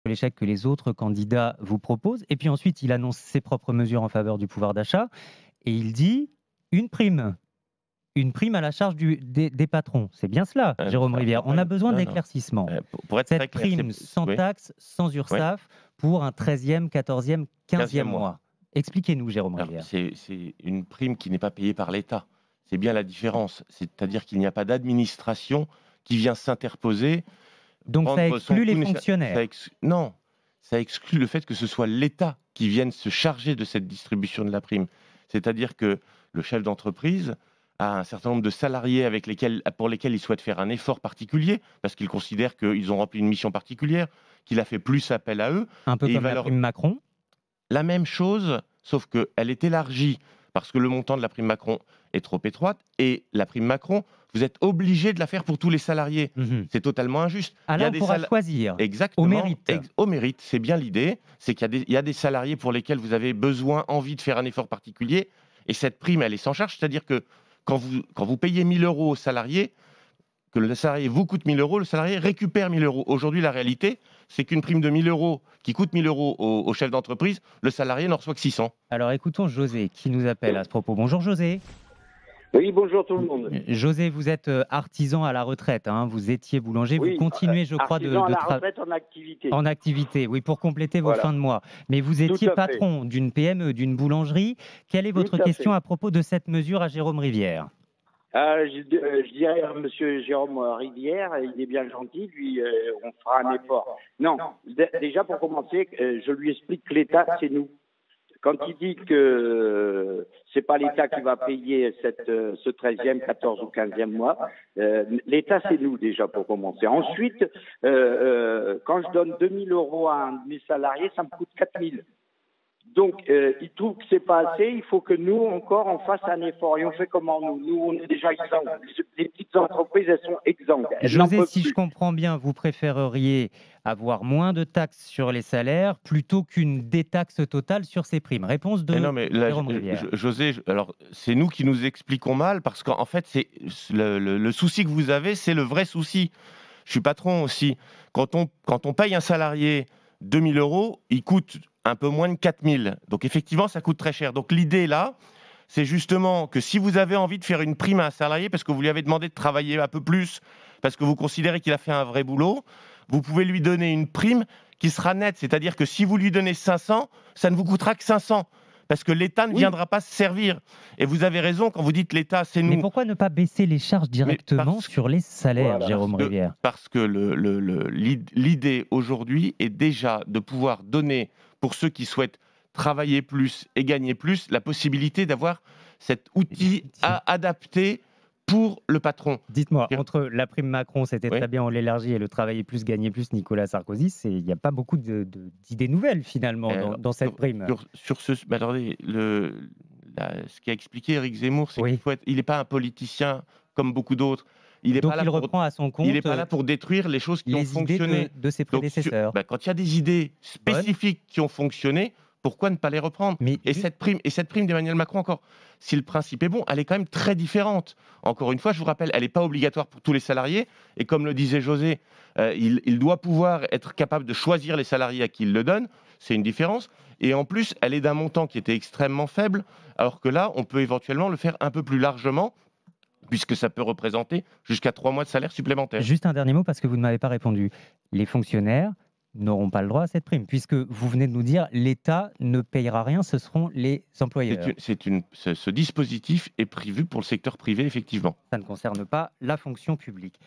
l'échec que les autres candidats vous proposent. Et puis ensuite, il annonce ses propres mesures en faveur du pouvoir d'achat et il dit une prime. Une prime à la charge des patrons. C'est bien cela, Jérôme Rivière. On a besoin Non, non. d'éclaircissements. Pour être très Cette clair, prime sans oui, taxe, sans oui, URSSAF, pour un 13e, 14e, 15e 15e mois. mois. Expliquez-nous, Jérôme Alors, Rivière. c'est une prime qui n'est pas payée par l'État. C'est bien la différence. C'est-à-dire qu'il n'y a pas d'administration qui vient s'interposer, Donc ça prendre son exclut les coût fonctionnaires. non, ça exclut le fait que ce soit l'État qui vienne se charger de cette distribution de la prime. C'est-à-dire que le chef d'entreprise a un certain nombre de salariés pour lesquels il souhaite faire un effort particulier, parce qu'il considère qu'ils ont rempli une mission particulière, qu'il a fait plus appel à eux. Un peu Et il comme va la leur prime Macron. la même chose, sauf qu'elle est élargie parce que le montant de la prime Macron est trop étroite et la prime Macron, vous êtes obligé de la faire pour tous les salariés. Mhm. C'est totalement injuste. Ah là, on pourra choisir Exactement, au mérite. au mérite, c'est bien l'idée. C'est qu'il y a des salariés pour lesquels vous avez besoin, envie de faire un effort particulier et cette prime, elle est sans charge. C'est-à-dire que quand vous payez 1 000 € aux salariés, que le salarié vous coûte 1 000 €, le salarié récupère 1 000 €. Aujourd'hui, la réalité, c'est qu'une prime de 1 000 € qui coûte 1 000 € au chef d'entreprise, le salarié n'en reçoit que 600. Alors écoutons José qui nous appelle à ce propos. Bonjour José. Oui, bonjour tout le monde. José, vous êtes artisan à la retraite, hein, vous étiez boulanger, vous Oui, continuez, je crois, artisan à la retraite en activité. en activité, oui, pour compléter vos Voilà, fins de mois. Mais vous tout étiez à fait, patron d'une PME, d'une boulangerie. Quelle est tout votre à question fait. à propos de cette mesure à Jérôme Rivière? Je dirais à Monsieur Jérôme Rivière, il est bien gentil, lui, on fera un effort. Non, déjà pour commencer, je lui explique que l'État, c'est nous. Quand il dit que c'est pas l'État qui va payer ce 13e, 14 ou 15e mois, l'État c'est nous déjà pour commencer. Ensuite, quand je donne 2 000 € à un de mes salariés, ça me coûte 4 000. Donc, il trouve que c'est pas assez. Il faut que nous encore on fasse un effort. Et on fait comment nous? Nous, on est déjà exempts. Les petites entreprises, elles sont exemptes. Elles n'en José, peuvent si je plus. comprends bien, vous préféreriez avoir moins de taxes sur les salaires plutôt qu'une détaxe totale sur ces primes. Réponse Mais de non, mais là, Jérôme Rivière. José, alors c'est nous qui nous expliquons mal parce qu'en fait, c'est le souci que vous avez, c'est le vrai souci. Je suis patron aussi. Quand on paye un salarié 2 000 €, il coûte un peu moins de 4 000. Donc effectivement, ça coûte très cher. Donc l'idée là, c'est justement que si vous avez envie de faire une prime à un salarié parce que vous lui avez demandé de travailler un peu plus, parce que vous considérez qu'il a fait un vrai boulot, vous pouvez lui donner une prime qui sera nette. C'est-à-dire que si vous lui donnez 500, ça ne vous coûtera que 500. Parce que l'État ne Oui, viendra pas se servir. Et vous avez raison quand vous dites l'État, c'est Mais nous. pourquoi ne pas baisser les charges Mais directement sur les salaires, voilà. Jérôme Rivière? parce que l'idée aujourd'hui est déjà de pouvoir donner, pour ceux qui souhaitent travailler plus et gagner plus, la possibilité d'avoir cet outil adapté pour le patron. Dites-moi, entre la prime Macron, c'était Oui. très bien, on l'élargit, et le travailler plus, gagner plus, Nicolas Sarkozy, il n'y a pas beaucoup d'idées nouvelles finalement Alors, dans cette prime. sur ce, mais attendez, ce qu'a expliqué Éric Zemmour, c'est Oui. il n'est pas un politicien comme beaucoup d'autres. Il n'est Donc pas là il pour reprend à son Il n'est compte pas là pour détruire les choses qui ont les idées fonctionné. de ses Donc, prédécesseurs. quand il y a des idées Bonne. spécifiques qui ont fonctionné, pourquoi ne pas les reprendre? Mais Et cette prime d'Emmanuel Macron, encore, si le principe est bon, elle est quand même très différente. Encore une fois, je vous rappelle, elle n'est pas obligatoire pour tous les salariés. Et comme le disait José, il doit pouvoir être capable de choisir les salariés à qui il le donne. C'est une différence. Et en plus, elle est d'un montant qui était extrêmement faible, alors que là, on peut éventuellement le faire un peu plus largement, puisque ça peut représenter jusqu'à 3 mois de salaire supplémentaire. juste un dernier mot parce que vous ne m'avez pas répondu. Les fonctionnaires n'auront pas le droit à cette prime, puisque vous venez de nous dire l'État ne payera rien, ce seront les employeurs. Ce dispositif est prévu pour le secteur privé, effectivement. Ça ne concerne pas la fonction publique.